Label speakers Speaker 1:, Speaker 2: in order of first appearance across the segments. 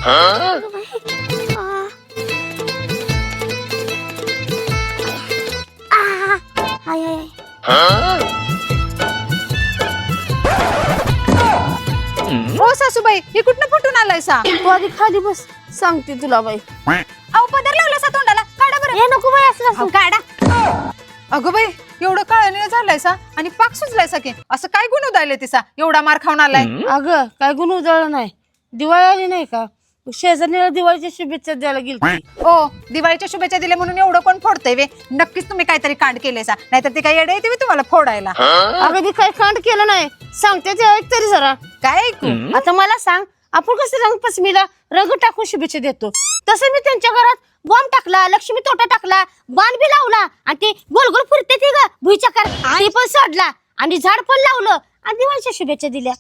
Speaker 1: हो सासूबाई, हे कुठनं फुटून आलाय सा?
Speaker 2: तू आधी खाली बस, सांगते तुला बाई.
Speaker 1: अहो पदर लावला सा तोंडाला, काढा बरं.
Speaker 2: हे नको बाई असं
Speaker 1: अहो, काढा. अगं बाई, एवढं काळं झालाय सा आणि पाक सुजलाय सा की, असं काय गुण उदायले तिचा एवढा मार खाऊन आलाय?
Speaker 2: अगं काय गुण उजळलं नाही, दिवाळी आली नाही का, शेजारीला दिवाळीच्या शुभेच्छा द्यायला गेली.
Speaker 1: ओ, दिवाळीच्या शुभेच्छा दिल्या म्हणून एवढं कोण फोडतंय वे? नक्कीच तुम्ही काहीतरी कांड केले सा, नाहीतर ती काही येडे येते तुम्हाला फोडायला.
Speaker 2: अगं मी काही कांड केलं नाही, सांगते ते ऐक तरी जरा.
Speaker 1: काय ऐकू?
Speaker 2: आता मला सांग, आपण कसं रंगपंचमीला रंग टाकून शुभेच्छा देतो, तसं मी त्यांच्या घरात बॉम्ब टाकला, लक्ष्मी तोटा टाकला, बाण बी लावला आणि ते गोल गोल फिरते ते ग भुईचक्कर ते पण सोडला आणि झाड पण लावलं आणि दिवाळीच्या शुभेच्छा दिल्या.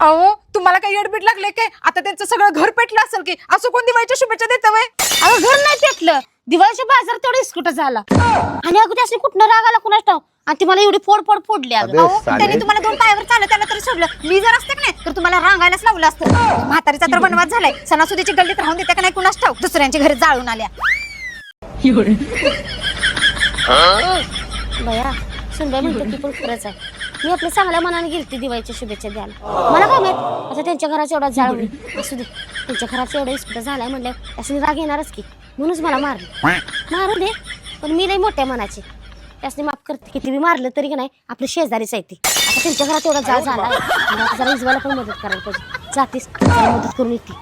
Speaker 1: अहो, तुम्हाला काही येडबीड लागले काय? आता त्यांचं सगळं घर पेटलं असेल की, असं कोण दिवाळीच्या शुभेच्छा देतं वय?
Speaker 2: अगं घर नाही पेटलं, दिवाळीच्या बाजार तेवढं इस्कुट झाला आणि अगं त्याने कुठनं राग आला कुणाच ठाव आणि ती मला एवढी फोड फोड फोडली. अगं
Speaker 1: त्यांनी तुम्हाला दोन पायावर चालत त्याला तरी सोडलं, मी जर असते नाही तर तुम्हाला रांगायलाच लावलं असतं. म्हातारीचा तर वनवास झालाय, सणासुदीची गल्लीत राहून देते का नाही कुणाच ठाव, दुसऱ्यांच्या घरी जाळून आल्या.
Speaker 2: बया सुनबाई म्हणते ती पण खरंच आहे, मी आपल्या चांगल्या मनाने गेलती दिवाळीच्या शुभेच्छा द्यायला. मला काय माहित आता त्यांच्या घराचा एवढा जाळ होईल. असू दे, त्यांच्या घराचा एवढा इस्कुट झालाय म्हणलं त्याने राग येणारच की, म्हणूनच मला मारलं. मारू दे, पण मी लई मोठ्या मनाची, त्यासनी माफ करते. किती बी मारलं तरी का नाही आपलं शेजारीच आहे ती. आता त्यांच्या घरात एवढा जाळ झाला जरा इजवायला पण मदत करायला पाहिजे. जातीस मदत करून येते.